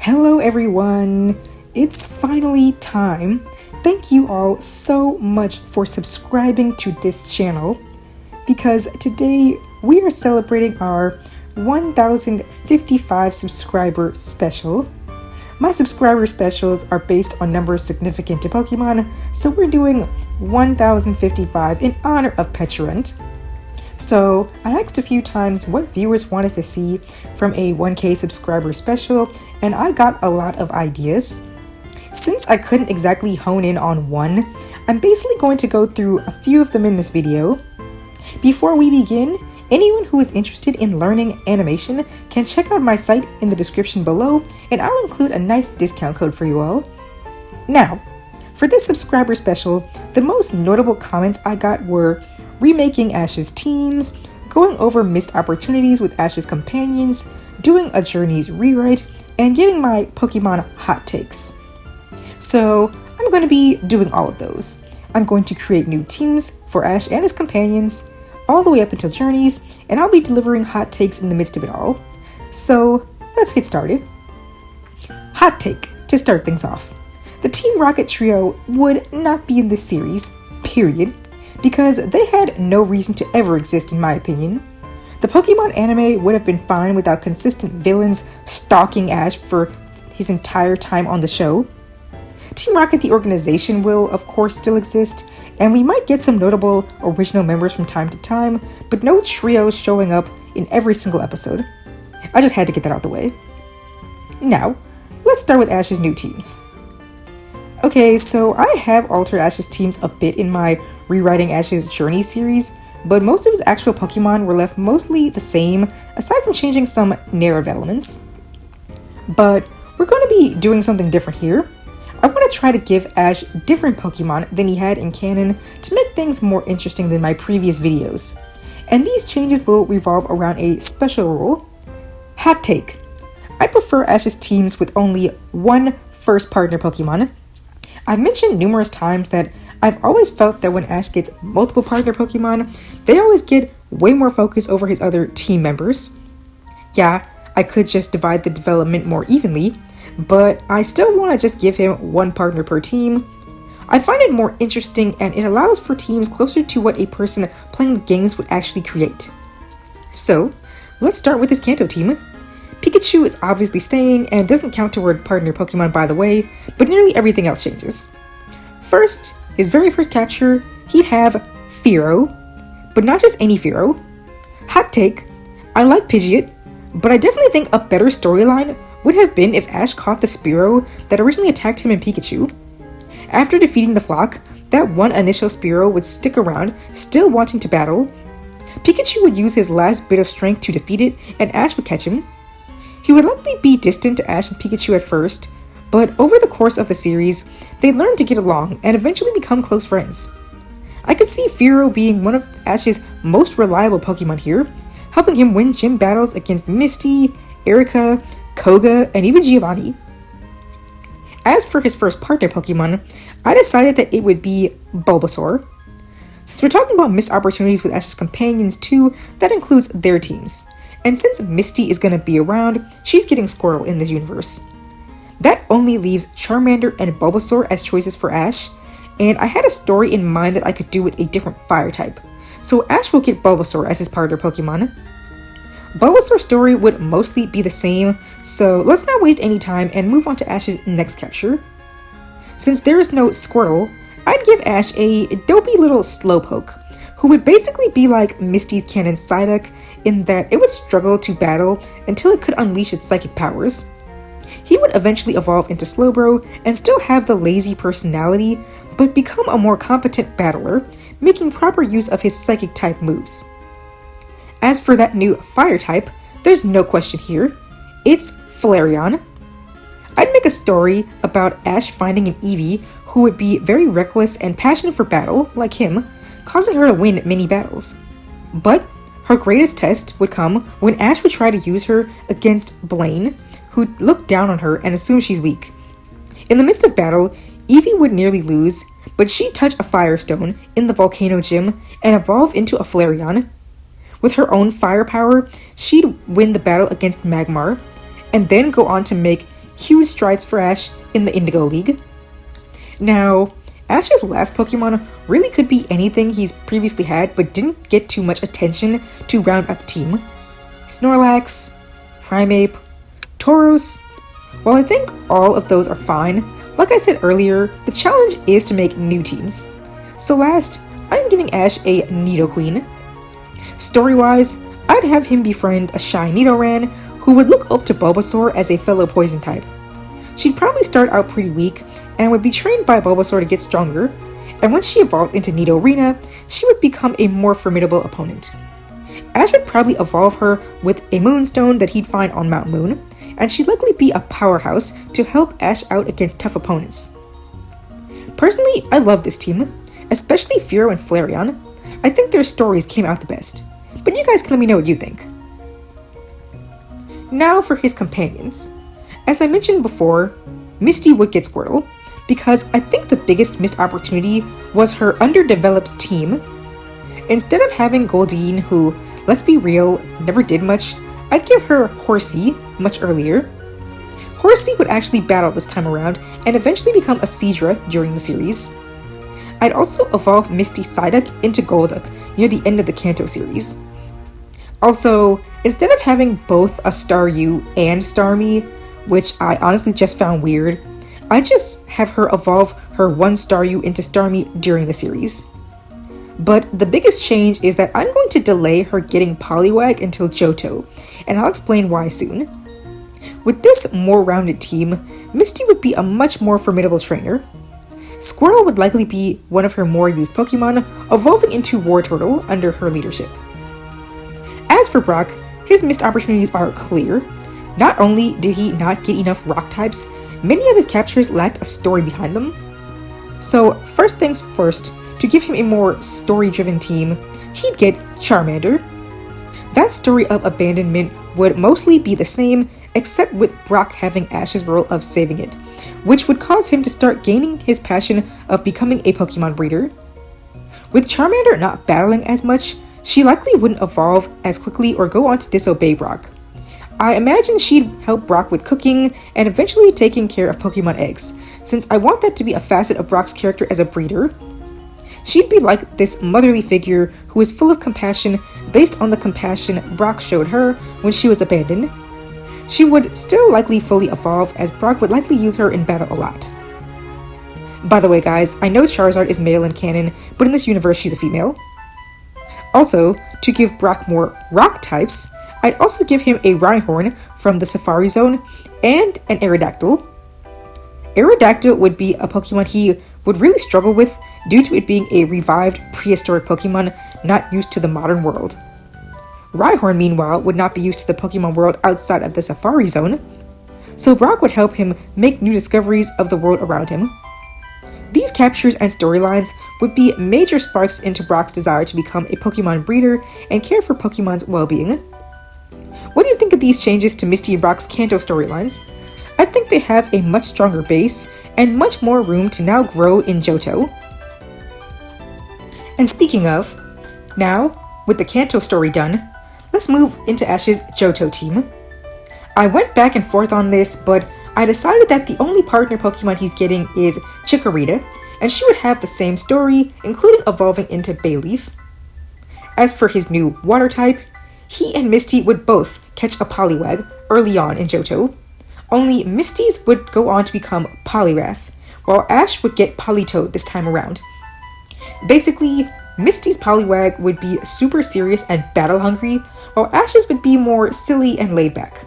Hello everyone! It's finally time. Thank you all so much for subscribing to this channel because today we are celebrating our 1055 subscriber special. My subscriber specials are based on numbers significant to Pokemon, so we're doing 1055 in honor of Petulant. So I asked a few times what viewers wanted to see from a 1K subscriber special, and I got a lot of ideas. Since I couldn't exactly hone in on one, I'm basically going to go through a few of them in this video. Before we begin, anyone who is interested in learning animation can check out my site in the description below, and I'll include a nice discount code for you all. Now, for this subscriber special, the most notable comments I got were remaking Ash's teams, going over missed opportunities with Ash's companions, doing a Journeys rewrite, and giving my Pokemon hot takes. So I'm going to be doing all of those. I'm going to create new teams for Ash and his companions, all the way up until Journeys, and I'll be delivering hot takes in the midst of it all. So let's get started. Hot take to start things off. The Team Rocket trio would not be in this series, period, because they had no reason to ever exist in my opinion. The Pokemon anime would have been fine without consistent villains stalking Ash for his entire time on the show. Team Rocket the organization will of course still exist, and we might get some notable original members from time to time, but no trios showing up in every single episode. I just had to get that out the way. Now, let's start with Ash's new teams. Okay, so I have altered Ash's teams a bit in my rewriting Ash's Journey series, but most of his actual Pokemon were left mostly the same, aside from changing some narrative elements. But we're going to be doing something different here. I want to try to give Ash different Pokemon than he had in canon to make things more interesting than my previous videos. And these changes will revolve around a special rule. Hot take. I prefer Ash's teams with only one first partner Pokemon. I've mentioned numerous times that I've always felt that when Ash gets multiple partner Pokemon, they always get way more focus over his other team members. Yeah, I could just divide the development more evenly, but I still want to just give him one partner per team. I find it more interesting and it allows for teams closer to what a person playing the games would actually create. So, let's start with his Kanto team. Pikachu is obviously staying and doesn't count toward partner Pokemon by the way, but nearly everything else changes. First, his very first capture, he'd have Fearow, but not just any Fearow. Hot take, I like Pidgeot, but I definitely think a better storyline would have been if Ash caught the Spearow that originally attacked him and Pikachu. After defeating the flock, that one initial Spearow would stick around, still wanting to battle. Pikachu would use his last bit of strength to defeat it, and Ash would catch him. He would likely be distant to Ash and Pikachu at first, but over the course of the series, they'd learn to get along and eventually become close friends. I could see Fearow being one of Ash's most reliable Pokemon here, helping him win gym battles against Misty, Erika, Koga, and even Giovanni. As for his first partner Pokemon, I decided that it would be Bulbasaur. Since we're talking about missed opportunities with Ash's companions too, that includes their teams. And since Misty is going to be around, she's getting Squirtle in this universe. That only leaves Charmander and Bulbasaur as choices for Ash, and I had a story in mind that I could do with a different fire type, so Ash will get Bulbasaur as his partner Pokemon. Bulbasaur's story would mostly be the same, so let's not waste any time and move on to Ash's next capture. Since there is no Squirtle, I'd give Ash a dopey little Slowpoke, who would basically be like Misty's canon Psyduck in that it would struggle to battle until it could unleash its psychic powers. He would eventually evolve into Slowbro and still have the lazy personality, but become a more competent battler, making proper use of his psychic type moves. As for that new fire type, there's no question here. It's Flareon. I'd make a story about Ash finding an Eevee who would be very reckless and passionate for battle, like him, causing her to win many battles. But her greatest test would come when Ash would try to use her against Blaine, who'd look down on her and assume she's weak. In the midst of battle, Eevee would nearly lose, but she'd touch a Firestone in the Volcano Gym and evolve into a Flareon. With her own fire power, she'd win the battle against Magmar, and then go on to make huge strides for Ash in the Indigo League. Now, Ash's last Pokemon really could be anything he's previously had but didn't get too much attention to round up the team. Snorlax, Primeape, Tauros. While I think all of those are fine, like I said earlier, the challenge is to make new teams. So last, I'm giving Ash a Nidoqueen. Story-wise, I'd have him befriend a shy Nidoran who would look up to Bulbasaur as a fellow poison type. She'd probably start out pretty weak and would be trained by Bulbasaur to get stronger, and once she evolves into Nidorina, she would become a more formidable opponent. Ash would probably evolve her with a Moonstone that he'd find on Mount Moon, and she'd likely be a powerhouse to help Ash out against tough opponents. Personally, I love this team, especially Furo and Flareon. I think their stories came out the best, but you guys can let me know what you think. Now for his companions. As I mentioned before, Misty would get Squirtle, because I think the biggest missed opportunity was her underdeveloped team. Instead of having Goldeen, who, let's be real, never did much, I'd give her Horsey much earlier. Horsey would actually battle this time around and eventually become a Seadra during the series. I'd also evolve Misty Psyduck into Golduck near the end of the Kanto series. Also, instead of having both a Staryu and Starmie, which I honestly just found weird, I just have her evolve her one Staryu into Starmie during the series. But the biggest change is that I'm going to delay her getting Poliwag until Johto, and I'll explain why soon. With this more rounded team, Misty would be a much more formidable trainer. Squirtle would likely be one of her more used Pokemon, evolving into Wartortle under her leadership. As for Brock, his missed opportunities are clear. Not only did he not get enough rock types, many of his captures lacked a story behind them. So first things first, to give him a more story-driven team, he'd get Charmander. That story of abandonment would mostly be the same, except with Brock having Ash's role of saving it, which would cause him to start gaining his passion of becoming a Pokemon breeder. With Charmander not battling as much, she likely wouldn't evolve as quickly or go on to disobey Brock. I imagine she'd help Brock with cooking and eventually taking care of Pokemon eggs, since I want that to be a facet of Brock's character as a breeder. She'd be like this motherly figure who is full of compassion based on the compassion Brock showed her when she was abandoned. She would still likely fully evolve, as Brock would likely use her in battle a lot. By the way guys, I know Charizard is male in canon, but in this universe she's a female. Also, to give Brock more rock types, I'd also give him a Rhyhorn from the Safari Zone and an Aerodactyl. Aerodactyl would be a Pokemon he would really struggle with due to it being a revived prehistoric Pokemon not used to the modern world. Rhyhorn, meanwhile, would not be used to the Pokemon world outside of the Safari Zone, so Brock would help him make new discoveries of the world around him. These captures and storylines would be major sparks into Brock's desire to become a Pokemon breeder and care for Pokemon's well-being. What do you think of these changes to Misty and Brock's Kanto storylines? I think they have a much stronger base and much more room to now grow in Johto. And speaking of, now, with the Kanto story done, let's move into Ash's Johto team. I went back and forth on this, but I decided that the only partner Pokemon he's getting is Chikorita, and she would have the same story, including evolving into Bayleaf. As for his new water type, he and Misty would both catch a Poliwag early on in Johto, only Misty's would go on to become Poliwrath, while Ash would get Politoed this time around. Basically, Misty's Poliwag would be super serious and battle-hungry, while Ash's would be more silly and laid-back.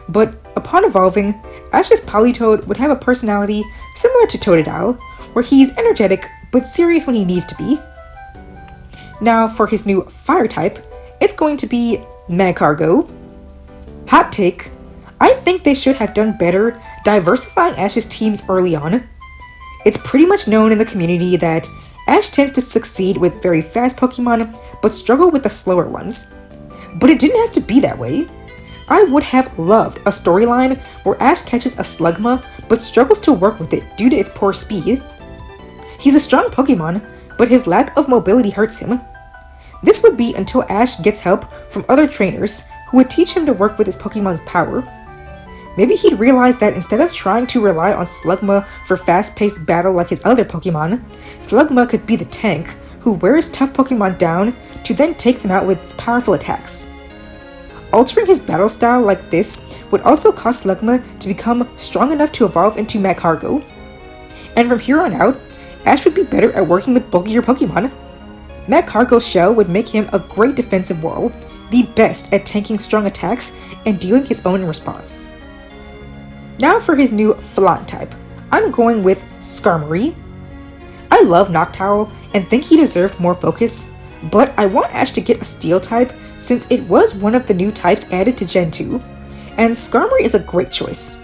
But upon evolving, Ash's Politoed would have a personality similar to Totodile, where he's energetic but serious when he needs to be. Now for his new fire type, it's going to be Magcargo. Hot take, I think they should have done better diversifying Ash's teams early on. It's pretty much known in the community that Ash tends to succeed with very fast Pokemon, but struggle with the slower ones. But it didn't have to be that way. I would have loved a storyline where Ash catches a Slugma, but struggles to work with it due to its poor speed. He's a strong Pokemon, but his lack of mobility hurts him. This would be until Ash gets help from other trainers who would teach him to work with his Pokemon's power. Maybe he'd realize that instead of trying to rely on Slugma for fast-paced battle like his other Pokemon, Slugma could be the tank who wears tough Pokemon down to then take them out with its powerful attacks. Altering his battle style like this would also cause Slugma to become strong enough to evolve into Magcargo. And from here on out, Ash would be better at working with bulkier Pokemon. Magcargo's shell would make him a great defensive wall, the best at tanking strong attacks and dealing his own in response. Now for his new flying type, I'm going with Skarmory. I love Noctowl and think he deserved more focus, but I want Ash to get a steel type since it was one of the new types added to Gen 2, and Skarmory is a great choice.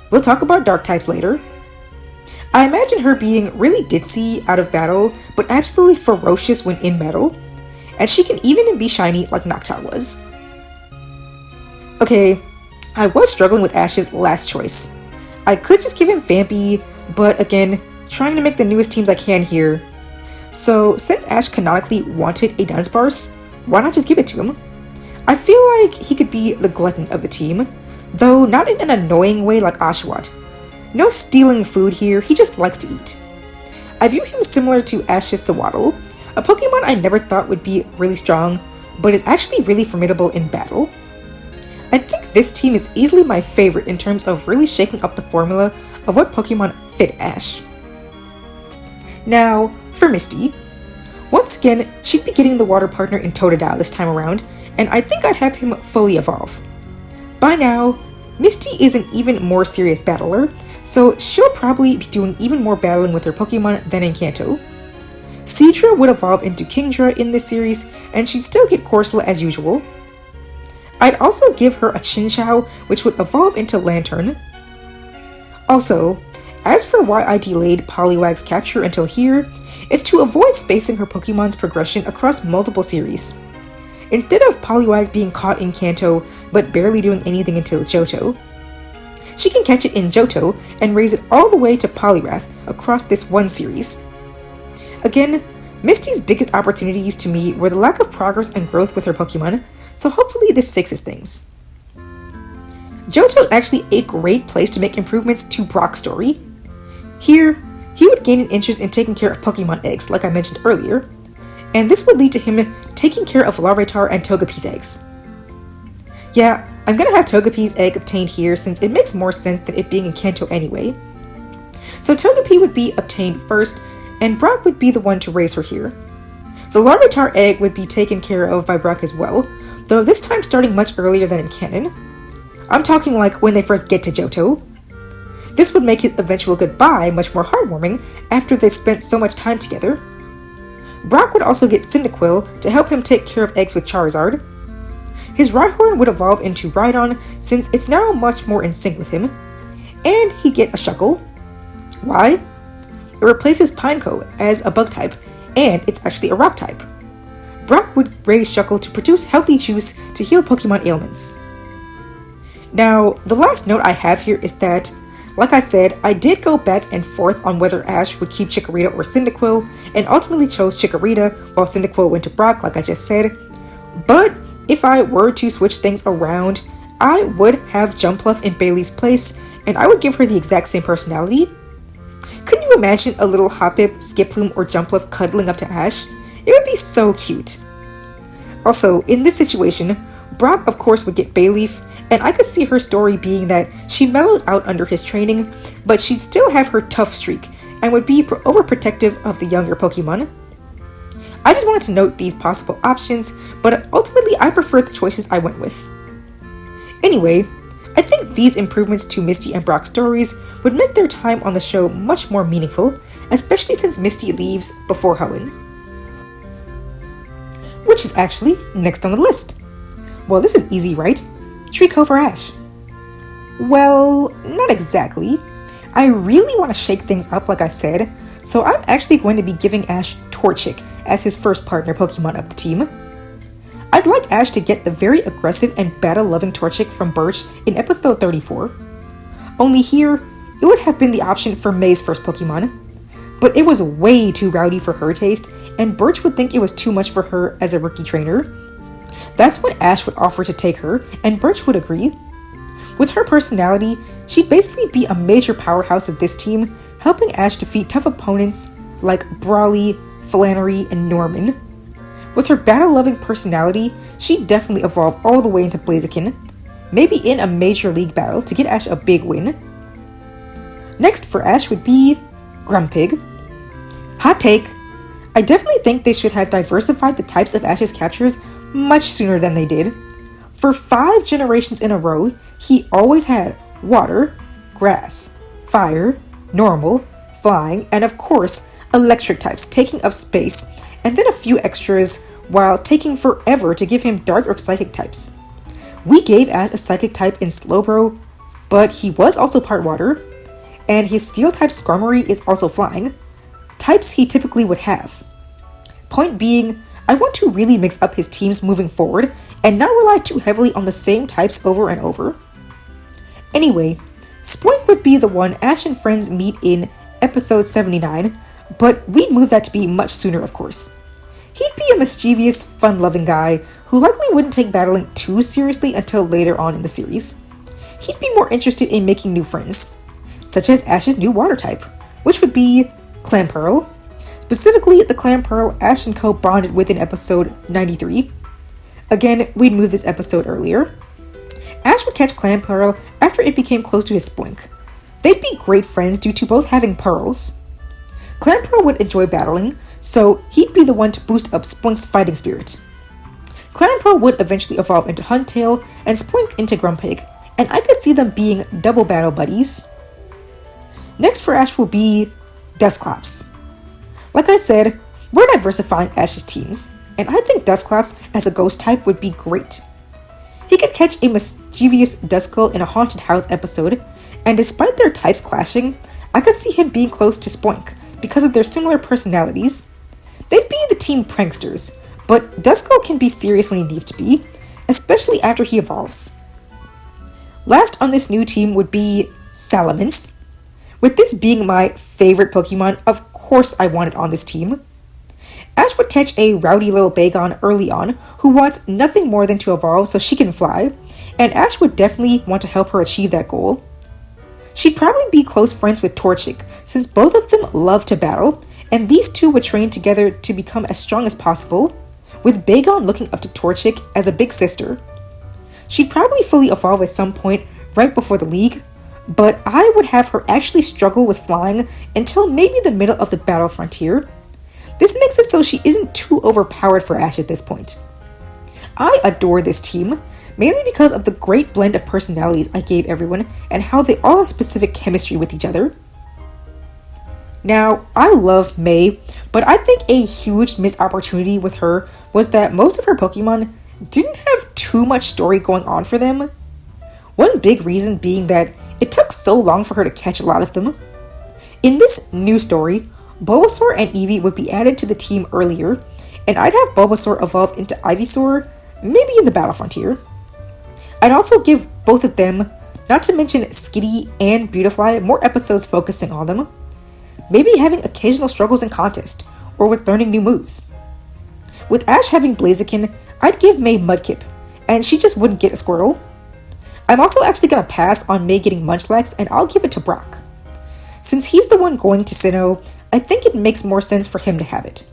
We'll talk about dark types later. I imagine her being really ditzy out of battle, but absolutely ferocious when in battle, and she can even be shiny like Noctowl was. Okay, I was struggling with Ash's last choice. I could just give him Vampy, but again, trying to make the newest teams I can here. So since Ash canonically wanted a Dunsparce, why not just give it to him? I feel like he could be the glutton of the team, though not in an annoying way like Oshawott. No stealing food here, he just likes to eat. I view him similar to Ash's Sewaddle, a Pokemon I never thought would be really strong, but is actually really formidable in battle. I think this team is easily my favorite in terms of really shaking up the formula of what Pokemon fit Ash. Now, for Misty. Once again, she'd be getting the water partner in Totodile this time around, and I think I'd have him fully evolve. By now, Misty is an even more serious battler, so she'll probably be doing even more battling with her Pokemon than in Kanto. Seadra would evolve into Kingdra in this series, and she'd still get Corsola as usual. I'd also give her a Chinchou, which would evolve into Lantern. Also, as for why I delayed Poliwag's capture until here, it's to avoid spacing her Pokemon's progression across multiple series. Instead of Poliwag being caught in Kanto, but barely doing anything until Johto, she can catch it in Johto and raise it all the way to Poliwrath across this one series. Again, Misty's biggest opportunities to me were the lack of progress and growth with her Pokemon, so hopefully this fixes things. Johto is actually a great place to make improvements to Brock's story. Here, he would gain an interest in taking care of Pokemon eggs, like I mentioned earlier, and this would lead to him taking care of Larvitar and Togepi's eggs. Yeah, I'm gonna have Togepi's egg obtained here since it makes more sense than it being in Kanto anyway. So Togepi would be obtained first, and Brock would be the one to raise her here. The Larvitar egg would be taken care of by Brock as well, though this time starting much earlier than in canon. I'm talking like when they first get to Johto. This would make his eventual goodbye much more heartwarming after they spent so much time together. Brock would also get Cyndaquil to help him take care of eggs with Charizard. His Rhyhorn would evolve into Rhydon since it's now much more in sync with him, and he'd get a Shuckle. Why? It replaces Pineco as a bug type, and it's actually a rock type. Brock would raise Shuckle to produce healthy juice to heal Pokemon ailments. Now, the last note I have here is that, like I said, I did go back and forth on whether Ash would keep Chikorita or Cyndaquil, and ultimately chose Chikorita while Cyndaquil went to Brock, like I just said. But if I were to switch things around, I would have Jumpluff in Bailey's place, and I would give her the exact same personality. Couldn't you imagine a little Hoppip, Skiploom, or Jumpluff cuddling up to Ash? It would be so cute. Also, in this situation, Brock of course would get Bayleaf, and I could see her story being that she mellows out under his training, but she'd still have her tough streak, and would be overprotective of the younger Pokemon. I just wanted to note these possible options, but ultimately I prefer the choices I went with. Anyway, I think these improvements to Misty and Brock's stories would make their time on the show much more meaningful, especially since Misty leaves before Hoenn. Which is actually next on the list. Well, this is easy, right? Treecko for Ash. Well, not exactly. I really want to shake things up like I said, so I'm actually going to be giving Ash Torchic as his first partner Pokemon of the team. I'd like Ash to get the very aggressive and battle-loving Torchic from Birch in episode 34. Only here, it would have been the option for May's first Pokemon, but it was way too rowdy for her taste, and Birch would think it was too much for her as a rookie trainer. That's when Ash would offer to take her, and Birch would agree. With her personality, she'd basically be a major powerhouse of this team, helping Ash defeat tough opponents like Brawly, Flannery, and Norman. With her battle-loving personality, she'd definitely evolve all the way into Blaziken, maybe in a major league battle to get Ash a big win. Next for Ash would be Grumpig. Hot take, I definitely think they should have diversified the types of Ash's captures much sooner than they did. For 5 generations in a row, he always had water, grass, fire, normal, flying, and of course, electric types taking up space, and then a few extras while taking forever to give him dark or psychic types. We gave Ash a psychic type in Slowbro, but he was also part water, and his steel type Skarmory is also flying, types he typically would have. Point being, I want to really mix up his teams moving forward and not rely too heavily on the same types over and over. Anyway, Spoink would be the one Ash and friends meet in episode 79, but we'd move that to be much sooner, of course. He'd be a mischievous, fun-loving guy who likely wouldn't take battling too seriously until later on in the series. He'd be more interested in making new friends, such as Ash's new water type, which would be Clamperl. Specifically, the Clamperl Ash and Co. bonded with in episode 93. Again, we'd move this episode earlier. Ash would catch Clamperl after it became close to his Spoink. They'd be great friends due to both having pearls. Clamperl would enjoy battling, so he'd be the one to boost up Spoink's fighting spirit. Clamperl would eventually evolve into Huntail and Spoink into Grumpig, and I could see them being double battle buddies. Next for Ash will be Dusclops. Like I said, we're diversifying Ash's teams, and I think Dusclops as a ghost type would be great. He could catch a mischievous Duskull in a haunted house episode, and despite their types clashing, I could see him being close to Spoink because of their similar personalities. They'd be the team pranksters, but Duskull can be serious when he needs to be, especially after he evolves. Last on this new team would be Salamence. With this being my favorite Pokemon, of course I want it on this team. Ash would catch a rowdy little Bagon early on who wants nothing more than to evolve so she can fly, and Ash would definitely want to help her achieve that goal. She'd probably be close friends with Torchic, since both of them love to battle, and these two would train together to become as strong as possible, with Bagon looking up to Torchic as a big sister. She'd probably fully evolve at some point right before the league, but I would have her actually struggle with flying until maybe the middle of the battle frontier. This makes it so she isn't too overpowered for Ash at this point. I adore this team, mainly because of the great blend of personalities I gave everyone and how they all have specific chemistry with each other. Now, I love May, but I think a huge missed opportunity with her was that most of her Pokemon didn't have too much story going on for them. One big reason being that it took so long for her to catch a lot of them. In this new story, Bulbasaur and Eevee would be added to the team earlier, and I'd have Bulbasaur evolve into Ivysaur, maybe in the Battle Frontier. I'd also give both of them, not to mention Skitty and Beautifly, more episodes focusing on them. Maybe having occasional struggles in contest, or with learning new moves. With Ash having Blaziken, I'd give May Mudkip, and she just wouldn't get a Squirtle. I'm also actually gonna pass on May getting Munchlax, and I'll give it to Brock. Since he's the one going to Sinnoh, I think it makes more sense for him to have it.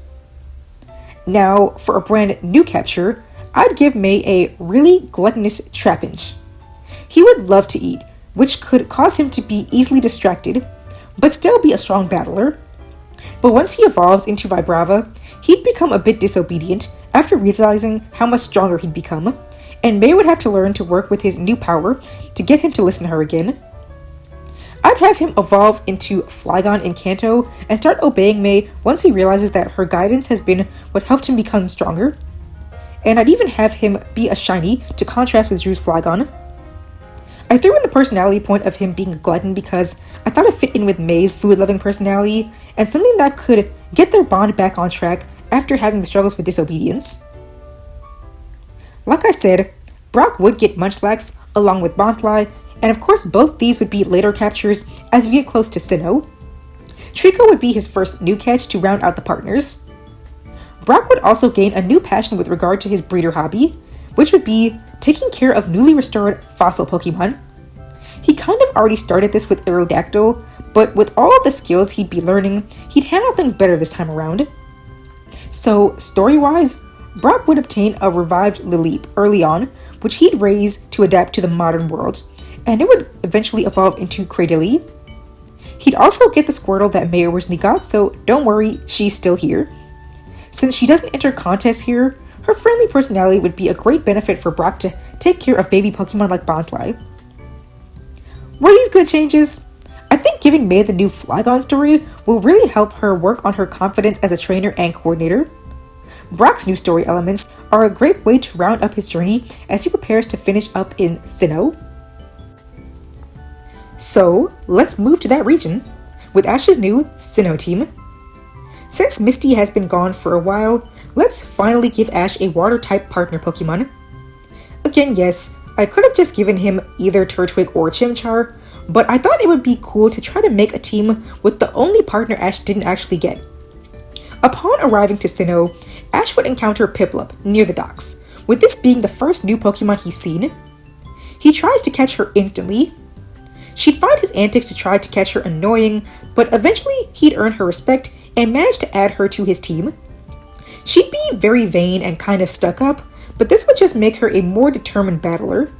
Now, for a brand new capture, I'd give May a really gluttonous Trapinch. He would love to eat, which could cause him to be easily distracted, but still be a strong battler. But once he evolves into Vibrava, he'd become a bit disobedient after realizing how much stronger he'd become, and May would have to learn to work with his new power to get him to listen to her again. I'd have him evolve into Flygon in Kanto and start obeying May once he realizes that her guidance has been what helped him become stronger. And I'd even have him be a shiny to contrast with Drew's Flygon. I threw in the personality point of him being a glutton because I thought it fit in with May's food-loving personality and something that could get their bond back on track after having the struggles with disobedience. Like I said, Brock would get Munchlax along with Bonsly, and of course both these would be later captures as we get close to Sinnoh. Trico would be his first new catch to round out the partners. Brock would also gain a new passion with regard to his breeder hobby, which would be taking care of newly restored fossil Pokemon. He kind of already started this with Aerodactyl, but with all of the skills he'd be learning, he'd handle things better this time around. So, story-wise, Brock would obtain a revived Lileep early on, which he'd raise to adapt to the modern world, and it would eventually evolve into Cradily. He'd also get the Squirtle that May originally got, so don't worry, she's still here. Since she doesn't enter contests here, her friendly personality would be a great benefit for Brock to take care of baby Pokemon like Bonsly. Were these good changes? I think giving May the new Flygon story will really help her work on her confidence as a trainer and coordinator. Brock's new story elements are a great way to round up his journey as he prepares to finish up in Sinnoh. So, let's move to that region with Ash's new Sinnoh team. Since Misty has been gone for a while, let's finally give Ash a water-type partner Pokemon. Again, yes, I could have just given him either Turtwig or Chimchar, but I thought it would be cool to try to make a team with the only partner Ash didn't actually get. Upon arriving to Sinnoh, Ash would encounter Piplup near the docks, with this being the first new Pokemon he's seen. He tries to catch her instantly. She'd find his antics to try to catch her annoying, but eventually he'd earn her respect and manage to add her to his team. She'd be very vain and kind of stuck up, but this would just make her a more determined battler.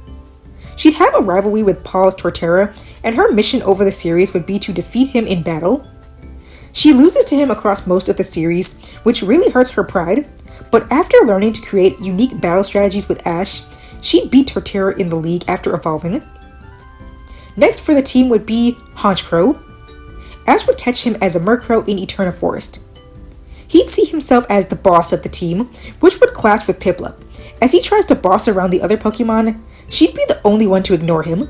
She'd have a rivalry with Paul's Torterra, and her mission over the series would be to defeat him in battle. She loses to him across most of the series, which really hurts her pride, but after learning to create unique battle strategies with Ash, she'd beat Torterra in the league after evolving. Next for the team would be Honchkrow. Ash would catch him as a Murkrow in Eterna Forest. He'd see himself as the boss of the team, which would clash with Piplup. As he tries to boss around the other Pokemon, she'd be the only one to ignore him.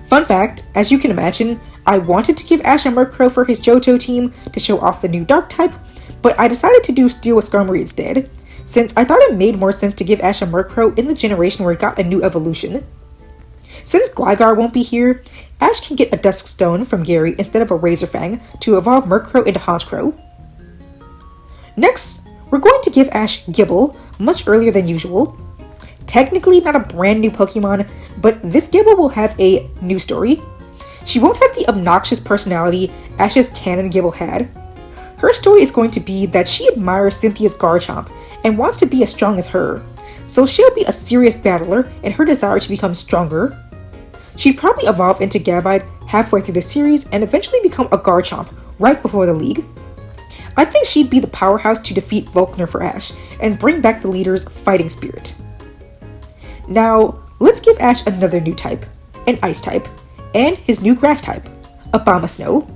Fun fact, as you can imagine, I wanted to give Ash a Murkrow for his Johto team to show off the new Dark type, but I decided to do Steel with Skarmory instead, since I thought it made more sense to give Ash a Murkrow in the generation where it got a new evolution. Since Gligar won't be here, Ash can get a Dusk Stone from Gary instead of a Razorfang to evolve Murkrow into Honchkrow. Next, we're going to give Ash Gible much earlier than usual. Technically not a brand new Pokemon, but this Gible will have a new story. She won't have the obnoxious personality Ash's canon Gible had. Her story is going to be that she admires Cynthia's Garchomp and wants to be as strong as her, so she'll be a serious battler in her desire to become stronger. She'd probably evolve into Gabite halfway through the series and eventually become a Garchomp right before the league. I think she'd be the powerhouse to defeat Volkner for Ash and bring back the leader's fighting spirit. Now, let's give Ash another new type, an Ice type, and his new Grass type, Abomasnow.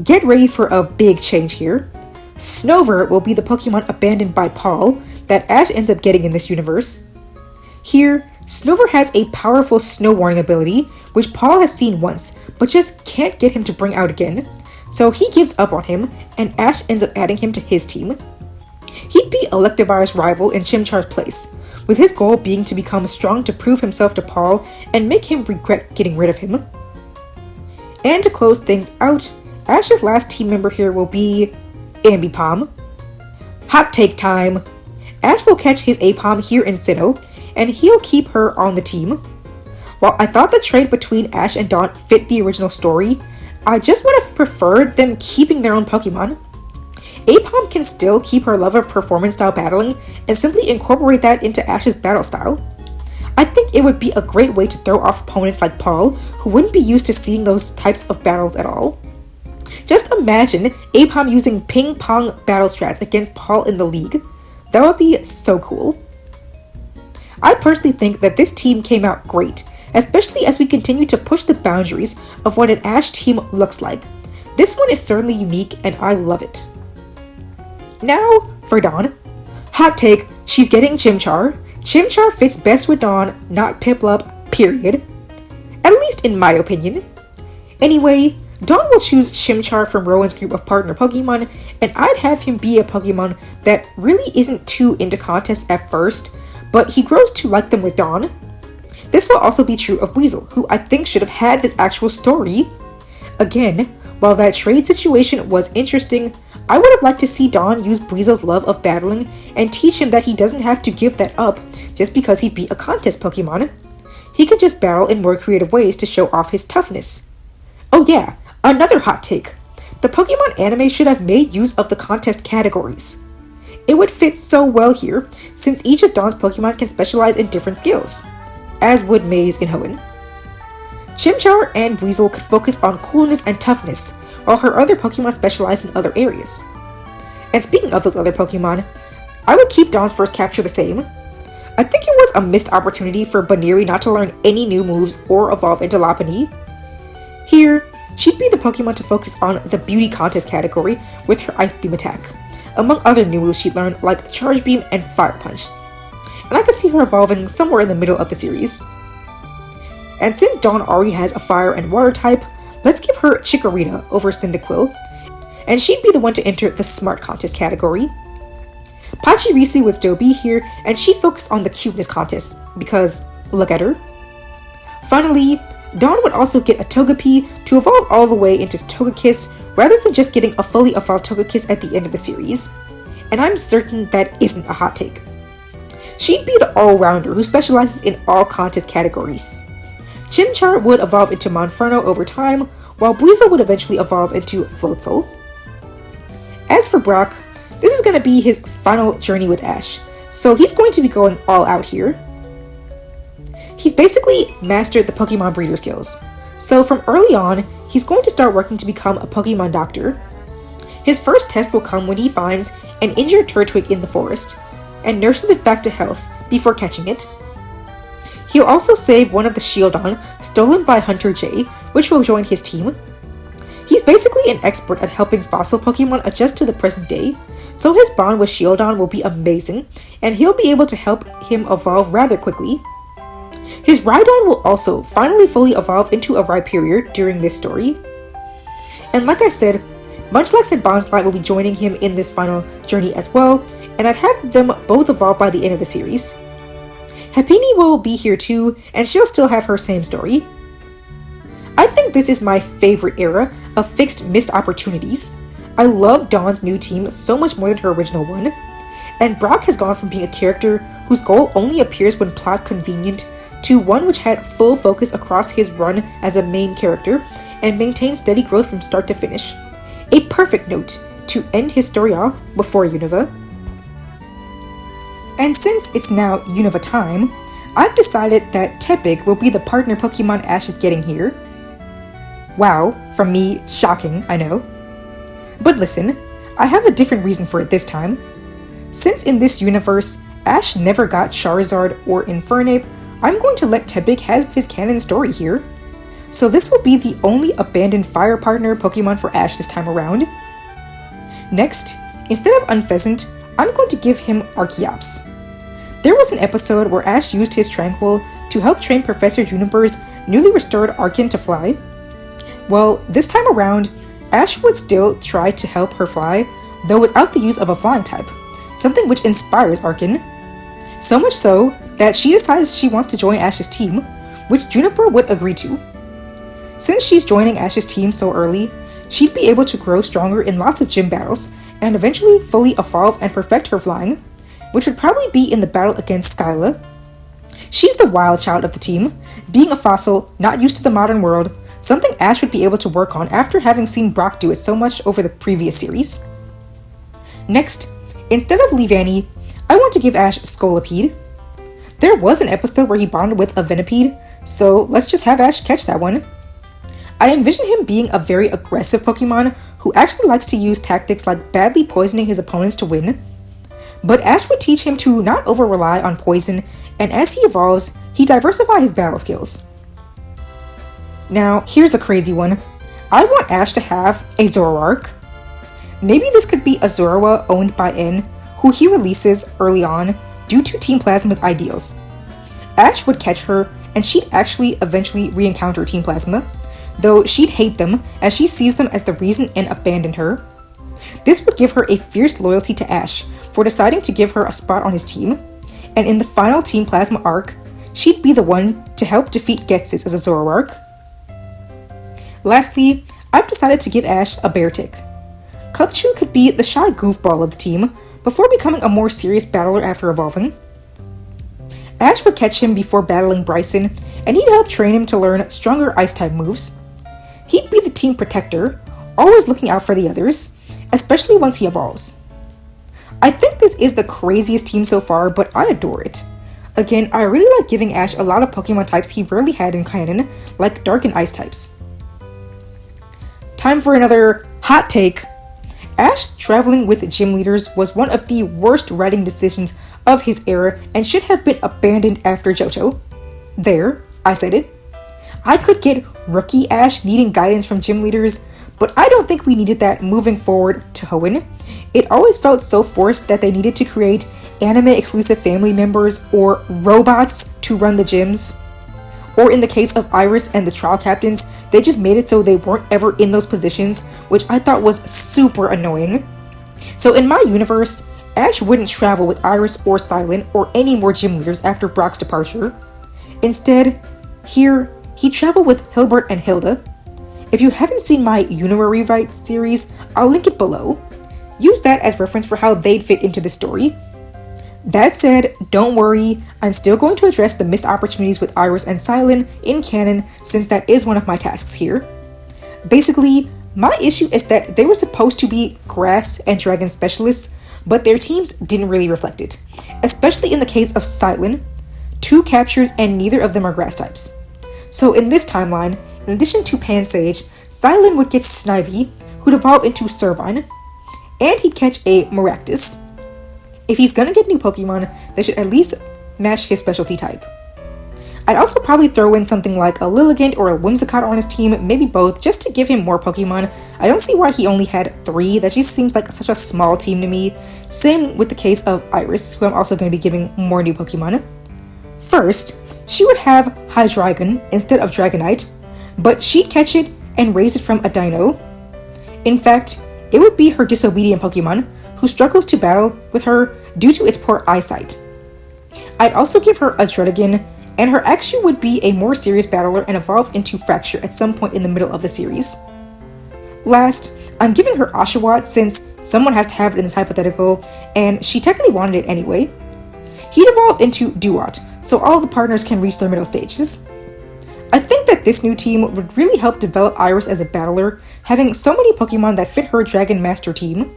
Get ready for a big change here. Snover will be the Pokemon abandoned by Paul that Ash ends up getting in this universe. Here, Snover has a powerful Snow Warning ability, which Paul has seen once, but just can't get him to bring out again, so he gives up on him, and Ash ends up adding him to his team. He'd be Electivire's rival in Chimchar's place, with his goal being to become strong to prove himself to Paul and make him regret getting rid of him. And to close things out, Ash's last team member here will be Ambipom. Hot take time! Ash will catch his Apom here in Sinnoh, and he'll keep her on the team. While I thought the trade between Ash and Dawn fit the original story, I just would have preferred them keeping their own Pokemon. Apom can still keep her love of performance style battling and simply incorporate that into Ash's battle style. I think it would be a great way to throw off opponents like Paul, who wouldn't be used to seeing those types of battles at all. Just imagine Apom using ping-pong battle strats against Paul in the league. That would be so cool. I personally think that this team came out great, especially as we continue to push the boundaries of what an Ash team looks like. This one is certainly unique and I love it. Now, for Dawn. Hot take, she's getting Chimchar. Chimchar fits best with Dawn, not Piplup, period. At least in my opinion. Anyway, Dawn will choose Chimchar from Rowan's group of partner Pokemon, and I'd have him be a Pokemon that really isn't too into contests at first, but he grows to like them with Dawn. This will also be true of Weasel, who I think should have had this actual story. Again, while that trade situation was interesting, I would have liked to see Dawn use Weasel's love of battling and teach him that he doesn't have to give that up just because he beat a contest Pokemon. he could just battle in more creative ways to show off his toughness. Oh yeah, another hot take. The Pokemon anime should have made use of the contest categories. It would fit so well here, since each of Dawn's Pokemon can specialize in different skills, as would May's in Hoenn. Chimchar and Weasel could focus on coolness and toughness, while her other Pokemon specialize in other areas. And speaking of those other Pokemon, I would keep Dawn's first capture the same. I think it was a missed opportunity for Baneri not to learn any new moves or evolve into Lopunny. Here, she'd be the Pokemon to focus on the Beauty Contest category with her Ice Beam attack, among other new moves she'd learned like Charge Beam and Fire Punch. And I could see her evolving somewhere in the middle of the series. And since Dawn already has a Fire and Water type, let's give her Chikorita over Cyndaquil, and she'd be the one to enter the Smart Contest category. Pachirisu would still be here, and she'd focus on the Cuteness contest, because look at her. Finally, Dawn would also get a Togepi to evolve all the way into Togekiss, rather than just getting a fully evolved Togekiss at the end of the series. And I'm certain that isn't a hot take. She'd be the all-rounder who specializes in all contest categories. Chimchar would evolve into Monferno over time, while Buizel would eventually evolve into Floatzel. As for Brock, this is going to be his final journey with Ash, so he's going to be going all out here. He's basically mastered the Pokemon breeder skills, so from early on, he's going to start working to become a Pokemon doctor. His first test will come when he finds an injured Turtwig in the forest, and nurses it back to health before catching it. He'll also save one of the Shieldon stolen by Hunter J, which will join his team. He's basically an expert at helping fossil Pokemon adjust to the present day, so his bond with Shieldon will be amazing, and he'll be able to help him evolve rather quickly. His Rhydon will also finally fully evolve into a Rhyperior during this story. And like I said, Munchlax and Bonsly will be joining him in this final journey as well, and I'd have them both evolve by the end of the series. Happiny will be here too, and she'll still have her same story. I think this is my favorite era of fixed missed opportunities. I love Dawn's new team so much more than her original one, and Brock has gone from being a character whose goal only appears when plot convenient to one which had full focus across his run as a main character and maintained steady growth from start to finish. A perfect note to end his story off before Unova. And since it's now Unova time, I've decided that Tepig will be the partner Pokemon Ash is getting here. Wow, from me, shocking, I know. But listen, I have a different reason for it this time. Since in this universe, Ash never got Charizard or Infernape, I'm going to let Tepig have his canon story here. So this will be the only abandoned fire partner Pokemon for Ash this time around. Next, instead of Unpheasant, I'm going to give him Archeops. There was an episode where Ash used his Tranquil to help train Professor Juniper's newly restored Archen to fly. Well, this time around, Ash would still try to help her fly, though without the use of a flying type, something which inspires Archen. So much so that she decides she wants to join Ash's team, which Juniper would agree to. Since she's joining Ash's team so early, she'd be able to grow stronger in lots of gym battles, and eventually fully evolve and perfect her flying, which would probably be in the battle against Skyla. She's the wild child of the team, being a fossil, not used to the modern world, something Ash would be able to work on after having seen Brock do it so much over the previous series. Next, instead of Leavanny, I want to give Ash Scolipede. There was an episode where he bonded with a Venipede, so let's just have Ash catch that one. I envision him being a very aggressive Pokemon who actually likes to use tactics like badly poisoning his opponents to win. But Ash would teach him to not over-rely on poison, and as he evolves, he diversifies his battle skills. Now, here's a crazy one. I want Ash to have a Zoroark. Maybe this could be a Zorua owned by N, who he releases early on due to Team Plasma's ideals. Ash would catch her, and she'd actually eventually re-encounter Team Plasma, though she'd hate them as she sees them as the reason N abandoned her. This would give her a fierce loyalty to Ash for deciding to give her a spot on his team, and in the final Team Plasma arc, she'd be the one to help defeat Ghetsis as a Zoroark. Lastly, I've decided to give Ash a Beartic. Cubchoo could be the shy goofball of the team before becoming a more serious battler after evolving. Ash would catch him before battling Bryson, and he'd help train him to learn stronger ice-type moves. He'd be the team protector, always looking out for the others, especially once he evolves. I think this is the craziest team so far, but I adore it. Again, I really like giving Ash a lot of Pokemon types he rarely had in canon, like Dark and Ice types. Time for another hot take. Ash traveling with gym leaders was one of the worst writing decisions of his era and should have been abandoned after Johto. There, I said it. I could get rookie Ash needing guidance from gym leaders, but I don't think we needed that moving forward to Hoenn. It always felt so forced that they needed to create anime-exclusive family members or robots to run the gyms. Or in the case of Iris and the trial captains, they just made it so they weren't ever in those positions, which I thought was super annoying. So in my universe, Ash wouldn't travel with Iris or Silent or any more gym leaders after Brock's departure. Instead, here, he traveled with Hilbert and Hilda. If you haven't seen my Unova rewrite series, I'll link it below. Use that as reference for how they'd fit into the story. That said, don't worry, I'm still going to address the missed opportunities with Iris and Silent in canon since that is one of my tasks here. Basically, my issue is that they were supposed to be grass and dragon specialists, but their teams didn't really reflect it, especially in the case of Silent. 2 captures and neither of them are grass types. So in this timeline, in addition to Pansage, Silent would get Snivy, who'd evolve into Servine, and he'd catch a Maractus. If he's gonna get new Pokemon, they should at least match his specialty type. I'd also probably throw in something like a Lilligant or a Whimsicott on his team, maybe both, just to give him more Pokemon. I don't see why he only had 3, that just seems like such a small team to me. Same with the case of Iris, who I'm also going to be giving more new Pokemon. First, she would have Hydreigon instead of Dragonite, but she'd catch it and raise it from a dino. In fact, it would be her disobedient Pokemon, who struggles to battle with her due to its poor eyesight. I'd also give her a Druddigon, and her action would be a more serious battler and evolve into Fracture at some point in the middle of the series. Last, I'm giving her Oshawott since someone has to have it in this hypothetical, and she technically wanted it anyway. He'd evolve into Duat, so all of the partners can reach their middle stages. I think that this new team would really help develop Iris as a battler, having so many Pokemon that fit her Dragon Master team.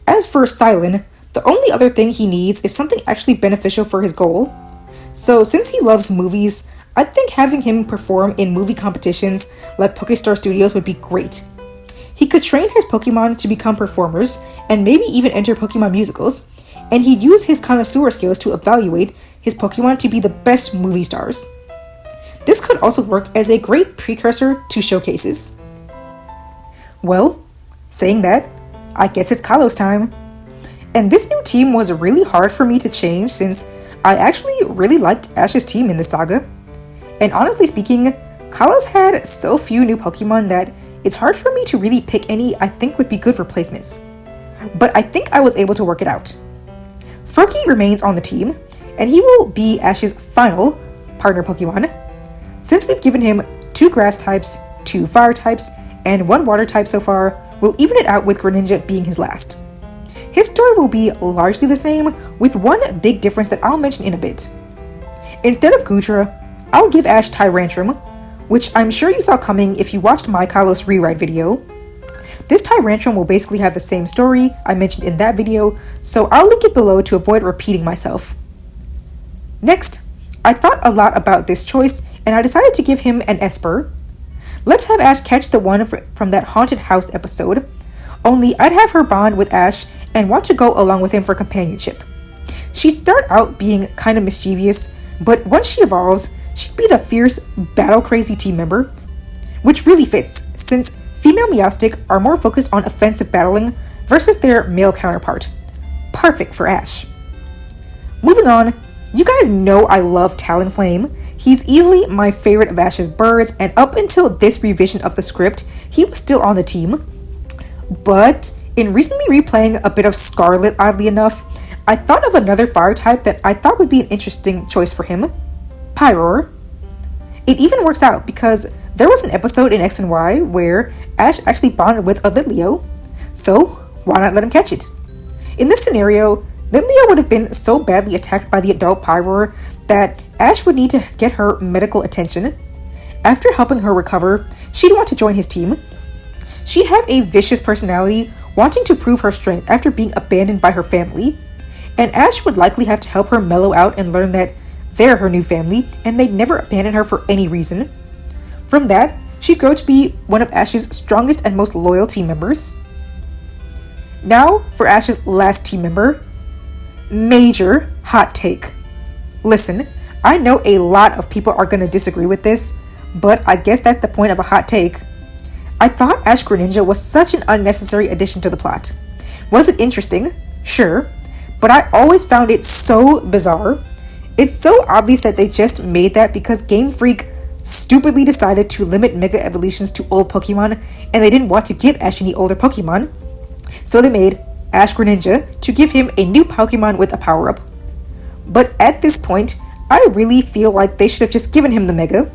As for Silent, the only other thing he needs is something actually beneficial for his goal. So since he loves movies, I think having him perform in movie competitions like Pokestar Studios would be great. He could train his Pokemon to become performers, and maybe even enter Pokemon musicals, and he'd use his connoisseur skills to evaluate his Pokemon to be the best movie stars. This could also work as a great precursor to showcases. Well, saying that, I guess it's Kalos time. And this new team was really hard for me to change since I actually really liked Ash's team in this saga. And honestly speaking, Kalos had so few new Pokemon that it's hard for me to really pick any I think would be good replacements. But I think I was able to work it out. Froakie remains on the team, and he will be Ash's final partner Pokemon. Since we've given him 2 grass types, 2 fire types, and 1 water type so far, we'll even it out with Greninja being his last. His story will be largely the same, with one big difference that I'll mention in a bit. Instead of Goodra, I'll give Ash Tyrantrum, which I'm sure you saw coming if you watched my Kalos rewrite video. This Tyrantrum will basically have the same story I mentioned in that video, so I'll link it below to avoid repeating myself. Next, I thought a lot about this choice, and I decided to give him an Esper. Let's have Ash catch the one from that haunted house episode, only I'd have her bond with Ash and want to go along with him for companionship. She'd start out being kind of mischievous, but once she evolves, she'd be the fierce, battle-crazy team member, which really fits, since female Meowstic are more focused on offensive battling versus their male counterpart. Perfect for Ash. Moving on, you guys know I love Talonflame. He's easily my favorite of Ash's birds, and up until this revision of the script, he was still on the team. But in recently replaying a bit of Scarlet, oddly enough, I thought of another fire type that I thought would be an interesting choice for him. Pyroar. It even works out because there was an episode in X and Y where Ash actually bonded with a Litleo, so why not let him catch it? In this scenario, Lilia would have been so badly attacked by the adult Pyroar that Ash would need to get her medical attention. After helping her recover, she'd want to join his team. She'd have a vicious personality, wanting to prove her strength after being abandoned by her family. And Ash would likely have to help her mellow out and learn that they're her new family, and they'd never abandon her for any reason. From that, she'd grow to be one of Ash's strongest and most loyal team members. Now, for Ash's last team member. Major hot take. Listen, I know a lot of people are going to disagree with this, but I guess that's the point of a hot take. I thought Ash Greninja was such an unnecessary addition to the plot. Was it interesting? Sure. But I always found it so bizarre. It's so obvious that they just made that because Game Freak stupidly decided to limit Mega Evolutions to old Pokemon, and they didn't want to give Ash any older Pokemon. So they made Ash Greninja to give him a new Pokemon with a power-up. But at this point, I really feel like they should have just given him the Mega.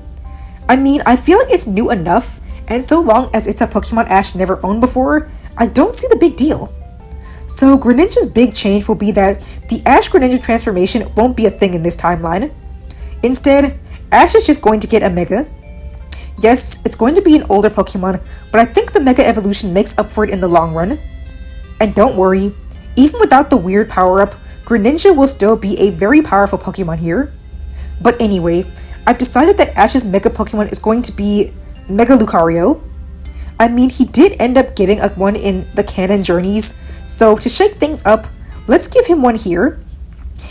I mean, I feel like it's new enough, and so long as it's a Pokemon Ash never owned before, I don't see the big deal. So Greninja's big change will be that the Ash Greninja transformation won't be a thing in this timeline. Instead, Ash is just going to get a Mega. Yes, it's going to be an older Pokemon, but I think the Mega Evolution makes up for it in the long run. And don't worry, even without the weird power-up, Greninja will still be a very powerful Pokemon here. But anyway, I've decided that Ash's Mega Pokemon is going to be Mega Lucario. I mean, he did end up getting one in the canon journeys, so to shake things up, let's give him one here.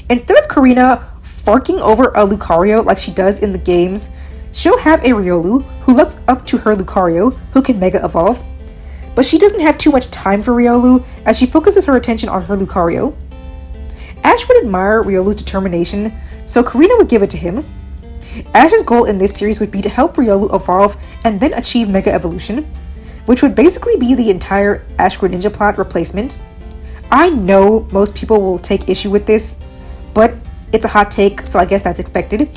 Instead of Karina farking over a Lucario like she does in the games, she'll have a Riolu who looks up to her Lucario who can Mega Evolve. But she doesn't have too much time for Riolu as she focuses her attention on her Lucario. Ash would admire Riolu's determination, so Karina would give it to him. Ash's goal in this series would be to help Riolu evolve and then achieve Mega Evolution, which would basically be the entire Ash Greninja plot replacement. I know most people will take issue with this, but it's a hot take, so I guess that's expected.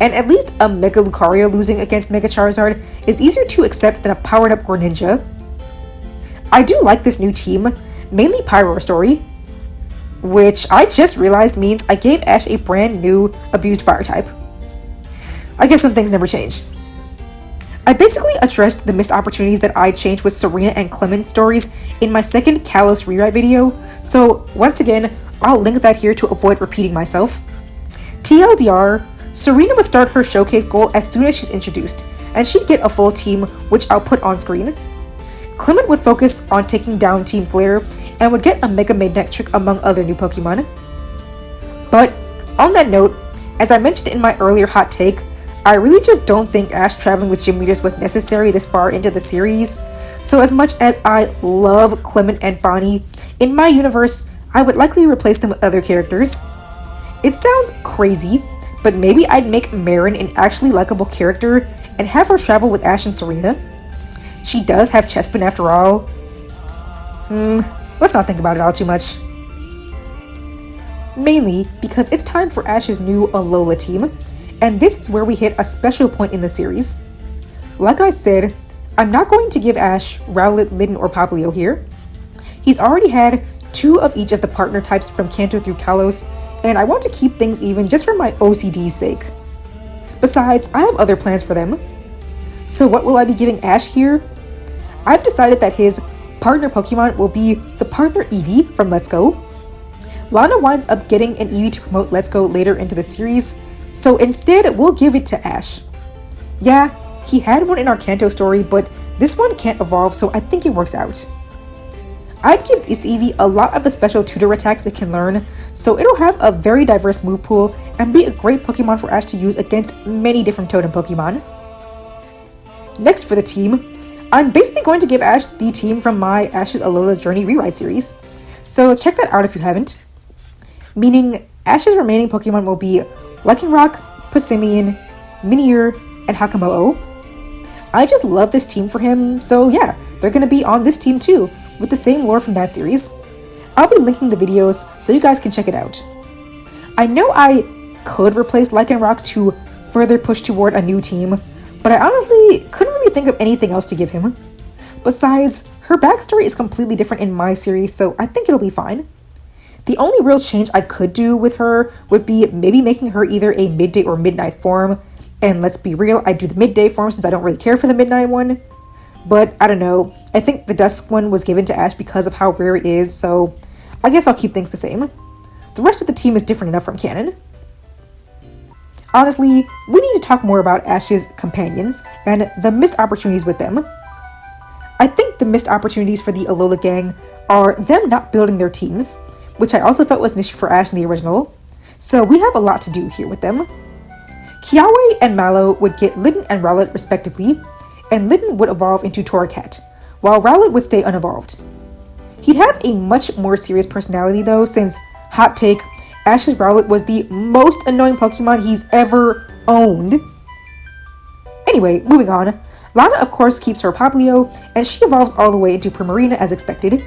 And at least a Mega Lucario losing against Mega Charizard is easier to accept than a powered up Greninja. I do like this new team, mainly Pyroar Story, which I just realized means I gave Ash a brand new abused fire type. I guess some things never change. I basically addressed the missed opportunities that I changed with Serena and Clemont stories in my second Kalos rewrite video, so once again, I'll link that here to avoid repeating myself. TLDR, Serena would start her showcase goal as soon as she's introduced, and she'd get a full team, which I'll put on screen. Clemont would focus on taking down Team Flare, and would get a Mega Magnetic trick among other new Pokemon. But, on that note, as I mentioned in my earlier hot take, I really just don't think Ash traveling with gym leaders was necessary this far into the series. So as much as I love Clemont and Bonnie, in my universe, I would likely replace them with other characters. It sounds crazy, but maybe I'd make Marin an actually likable character and have her travel with Ash and Serena. She does have Chespin after all. Let's not think about it all too much. Mainly because it's time for Ash's new Alola team, and this is where we hit a special point in the series. Like I said, I'm not going to give Ash Rowlet, Litten, or Popplio here. He's already had 2 of each of the partner types from Kanto through Kalos, and I want to keep things even just for my OCD's sake. Besides, I have other plans for them. So what will I be giving Ash here? I've decided that his partner Pokemon will be the partner Eevee from Let's Go. Lana winds up getting an Eevee to promote Let's Go later into the series, so instead we'll give it to Ash. Yeah, he had one in our Kanto story, but this one can't evolve, so I think it works out. I'd give this Eevee a lot of the special tutor attacks it can learn, so it'll have a very diverse move pool and be a great Pokemon for Ash to use against many different Totem Pokemon. Next for the team, I'm basically going to give Ash the team from my Ash's Alola Journey rewrite series, so check that out if you haven't. Meaning, Ash's remaining Pokemon will be Lycanroc, Passimian, Minior, and Hakamo-o. I just love this team for him, so yeah, they're gonna be on this team too, with the same lore from that series. I'll be linking the videos so you guys can check it out. I know I could replace Lycanroc to further push toward a new team, but I honestly couldn't really think of anything else to give him. Besides, her backstory is completely different in my series, so I think it'll be fine. The only real change I could do with her would be maybe making her either a midday or midnight form. And let's be real, I'd do the midday form since I don't really care for the midnight one. But I don't know, I think the dusk one was given to Ash because of how rare it is, so I guess I'll keep things the same. The rest of the team is different enough from canon. Honestly, we need to talk more about Ash's companions and the missed opportunities with them. I think the missed opportunities for the Alola gang are them not building their teams, which I also felt was an issue for Ash in the original, so we have a lot to do here with them. Kiawe and Mallow would get Litten and Rowlet respectively, and Litten would evolve into Torracat, while Rowlet would stay unevolved. He'd have a much more serious personality though, since, hot take, Ash's Rowlet was the most annoying Pokemon he's ever owned. Anyway, moving on. Lana of course keeps her Popplio, and she evolves all the way into Primarina as expected.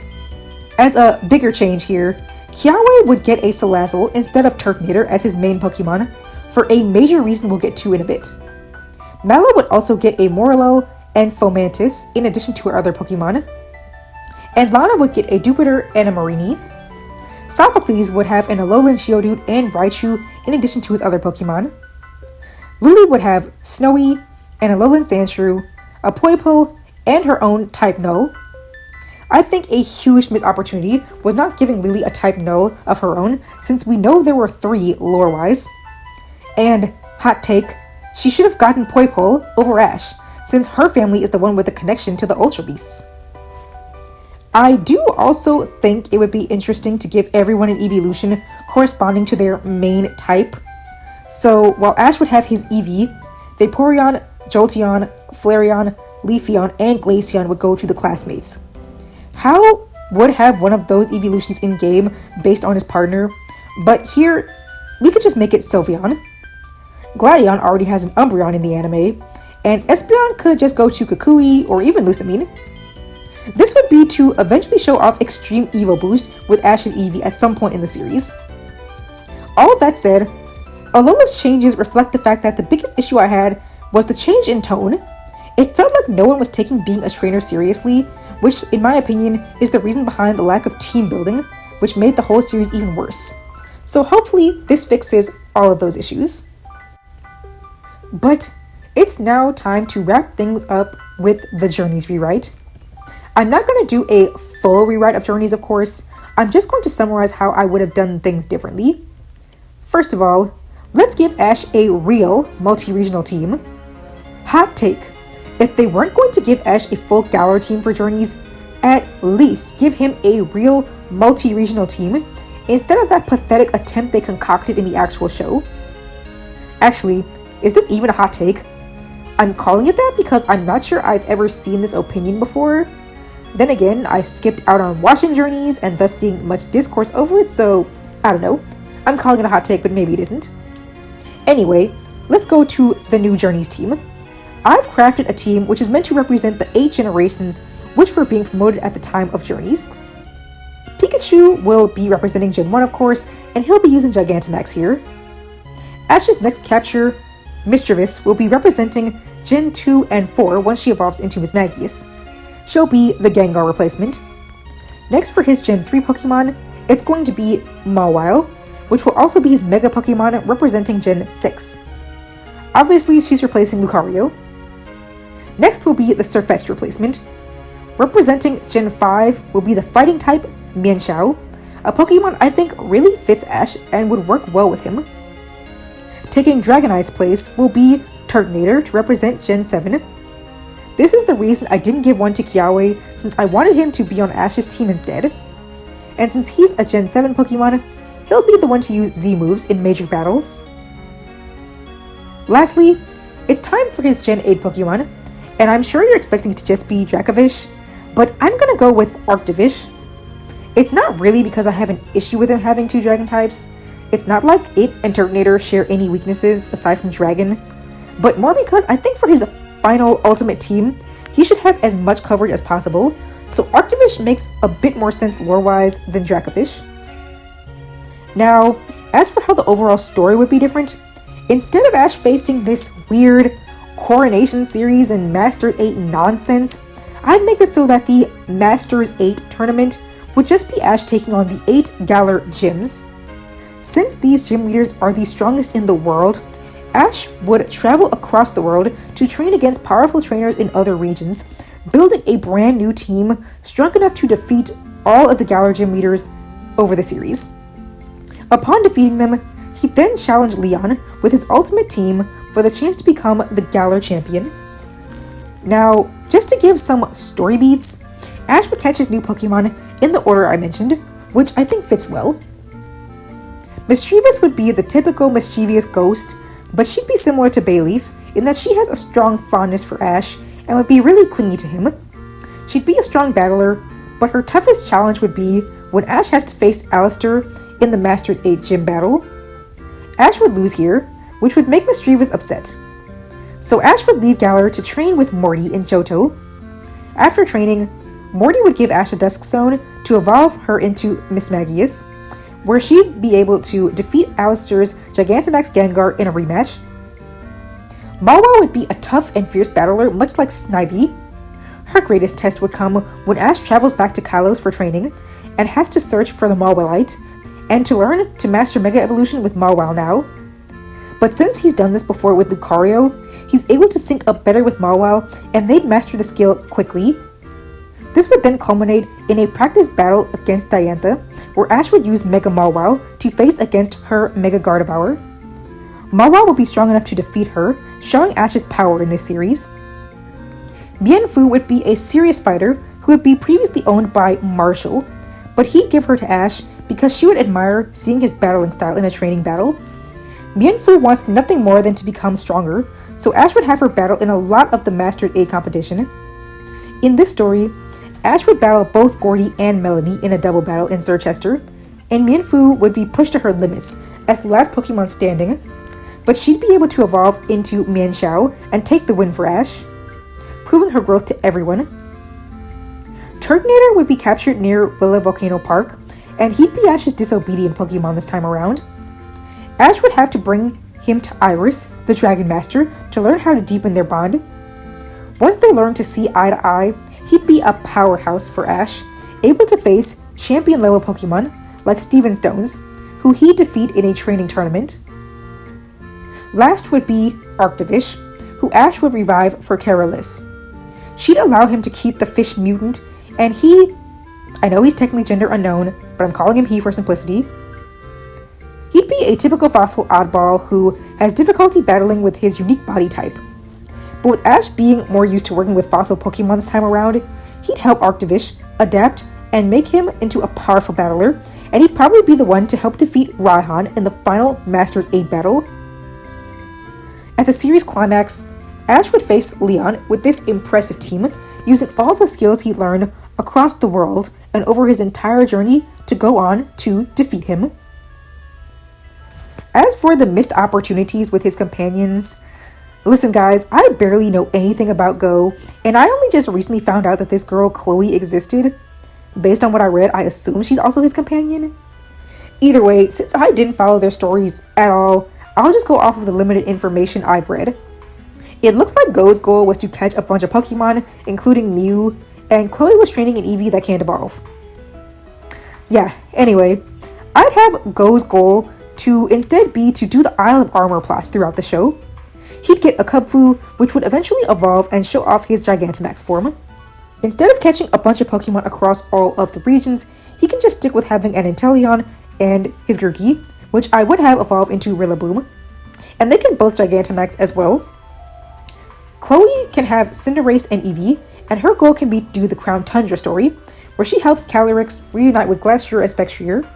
As a bigger change here, Kiawe would get a Salazzle instead of Turtonator as his main Pokemon, for a major reason we'll get to in a bit. Mallow would also get a Morello and Fomantis in addition to her other Pokemon, and Lana would get a Jupiter and a Marini. Sophocles would have an Alolan Geodude and Raichu in addition to his other Pokemon. Lily would have Snowy, an Alolan Sandshrew, a Poipole, and her own Type Null. I think a huge missed opportunity was not giving Lily a Type Null of her own, since we know there were 3 lore-wise. And, hot take, she should have gotten Poipole over Ash, since her family is the one with the connection to the Ultra Beasts. I do also think it would be interesting to give everyone an evolution corresponding to their main type. So, while Ash would have his Eevee, Vaporeon, Jolteon, Flareon, Leafeon, and Glaceon would go to the classmates. Hal would have one of those evolutions in-game based on his partner, but here, we could just make it Sylveon. Gladion already has an Umbreon in the anime, and Espeon could just go to Kukui or even Lusamine. This would be to eventually show off Extreme Evo Boost with Ash's Eevee at some point in the series. All of that said, Alola's changes reflect the fact that the biggest issue I had was the change in tone. It felt like no one was taking being a trainer seriously, which in my opinion is the reason behind the lack of team building, which made the whole series even worse. So hopefully this fixes all of those issues. But it's now time to wrap things up with the Journeys rewrite. I'm not going to do a full rewrite of Journeys, of course. I'm just going to summarize how I would have done things differently. First of all, let's give Ash a real multi-regional team. Hot take, if they weren't going to give Ash a full Galar team for Journeys, at least give him a real multi-regional team instead of that pathetic attempt they concocted in the actual show. Actually, is this even a hot take? I'm calling it that because I'm not sure I've ever seen this opinion before. Then again, I skipped out on watching Journeys and thus seeing much discourse over it, so I don't know. I'm calling it a hot take, but maybe it isn't. Anyway, let's go to the new Journeys team. I've crafted a team which is meant to represent the 8 generations which were being promoted at the time of Journeys. Pikachu will be representing Gen 1 of course, and he'll be using Gigantamax here. Ash's next capture, Mischievous, will be representing Gen 2 and 4 once she evolves into Miss Magius. She'll be the Gengar replacement. Next for his Gen 3 Pokemon, it's going to be Mawile, which will also be his Mega Pokemon representing Gen 6. Obviously, she's replacing Lucario. Next will be the Sirfetch'd replacement. Representing Gen 5 will be the Fighting type Mienshao, a Pokemon I think really fits Ash and would work well with him. Taking Dragonie's place will be Turtonator to represent Gen 7. This is the reason I didn't give one to Kiawe, since I wanted him to be on Ash's team instead. And since he's a Gen 7 Pokemon, he'll be the one to use Z moves in major battles. Lastly, it's time for his Gen 8 Pokemon, and I'm sure you're expecting it to just be Dracovish, but I'm gonna go with Arctovish. It's not really because I have an issue with him having 2 Dragon types. It's not like it and Turtonator share any weaknesses aside from Dragon, but more because I think for his final ultimate team, he should have as much coverage as possible, so Arctovish makes a bit more sense lore-wise than Dracovish. Now, as for how the overall story would be different, instead of Ash facing this weird Coronation Series and Masters 8 nonsense, I'd make it so that the Masters 8 tournament would just be Ash taking on the 8 Galar gyms. Since these gym leaders are the strongest in the world, Ash would travel across the world to train against powerful trainers in other regions, building a brand new team strong enough to defeat all of the Galar gym leaders over the series. Upon defeating them, he then challenged Leon with his ultimate team for the chance to become the Galar champion. Now, just to give some story beats, Ash would catch his new Pokemon in the order I mentioned, which I think fits well. Mischievous would be the typical mischievous ghost, but she'd be similar to Bayleaf in that she has a strong fondness for Ash and would be really clingy to him. She'd be a strong battler, but her toughest challenge would be when Ash has to face Alistair in the Masters 8 gym battle. Ash would lose here, which would make Mischievous upset. So Ash would leave Galar to train with Morty in Johto. After training, Morty would give Ash a Dusk Stone to evolve her into Mismagius, where she'd be able to defeat Alistair's Gigantamax Gengar in a rematch. Mawile would be a tough and fierce battler, much like Snivy. Her greatest test would come when Ash travels back to Kalos for training and has to search for the Mawilite and to learn to master Mega Evolution with Mawile now. But since he's done this before with Lucario, he's able to sync up better with Mawile and they'd master the skill quickly. This would then culminate in a practice battle against Diantha, where Ash would use Mega Mawile to face against her Mega Gardevoir. Mawile would be strong enough to defeat her, showing Ash's power in this series. Mienfoo would be a serious fighter who would be previously owned by Marshall, but he'd give her to Ash because she would admire seeing his battling style in a training battle. Mienfoo wants nothing more than to become stronger, so Ash would have her battle in a lot of the Masters 8 competition. In this story, Ash would battle both Gordy and Melanie in a double battle in Sirchester, and Mienfoo would be pushed to her limits as the last Pokemon standing, but she'd be able to evolve into Mienshao and take the win for Ash, proving her growth to everyone. Turtonator would be captured near Willa Volcano Park, and he'd be Ash's disobedient Pokemon this time around. Ash would have to bring him to Iris, the Dragon Master, to learn how to deepen their bond. Once they learn to see eye to eye, he'd be a powerhouse for Ash, able to face champion-level Pokemon like Steven Stones, who he'd defeat in a training tournament. Last would be Arctovish, who Ash would revive for Carolus. She'd allow him to keep the fish mutant, and I know he's technically gender unknown, but I'm calling him he for simplicity. He'd be a typical fossil oddball who has difficulty battling with his unique body type. But with Ash being more used to working with fossil Pokemon this time around, he'd help Arctovish adapt and make him into a powerful battler, and he'd probably be the one to help defeat Raihan in the final Masters 8 battle. At the series climax, Ash would face Leon with this impressive team, using all the skills he learned across the world and over his entire journey to go on to defeat him. As for the missed opportunities with his companions, listen guys, I barely know anything about Go, and I only just recently found out that this girl Chloe existed. Based on what I read, I assume she's also his companion. Either way, since I didn't follow their stories at all, I'll just go off of the limited information I've read. It looks like Go's goal was to catch a bunch of Pokemon, including Mew, and Chloe was training an Eevee that can't evolve. Yeah, anyway, I'd have Go's goal to instead be to do the Isle of Armor plot throughout the show. He'd get a Kubfu, which would eventually evolve and show off his Gigantamax form. Instead of catching a bunch of Pokemon across all of the regions, he can just stick with having an Inteleon and his Grookey, which I would have evolve into Rillaboom, and they can both Gigantamax as well. Chloe can have Cinderace and Eevee, and her goal can be to do the Crown Tundra story, where she helps Calyrex reunite with Glastrier as Spectrier.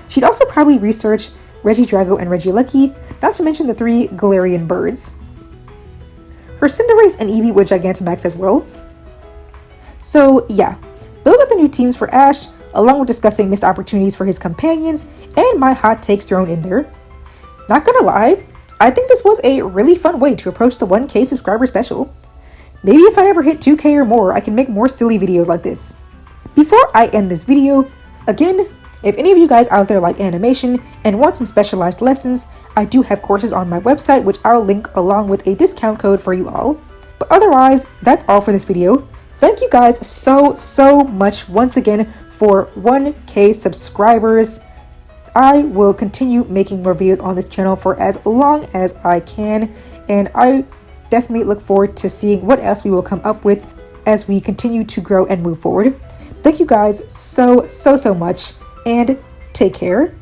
She'd also probably research Regidrago and Regieleki, not to mention the 3 Galarian birds. Her Cinderace and Eevee would Gigantamax as well. So yeah, those are the new teams for Ash, along with discussing missed opportunities for his companions and my hot takes thrown in there. Not gonna lie, I think this was a really fun way to approach the 1K subscriber special. Maybe if I ever hit 2K or more, I can make more silly videos like this. Before I end this video, again, if any of you guys out there like animation and want some specialized lessons, I do have courses on my website which I'll link along with a discount code for you all. But otherwise, that's all for this video. Thank you guys so much once again for 1K subscribers. I will continue making more videos on this channel for as long as I can, and I definitely look forward to seeing what else we will come up with as we continue to grow and move forward. Thank you guys so much, and take care.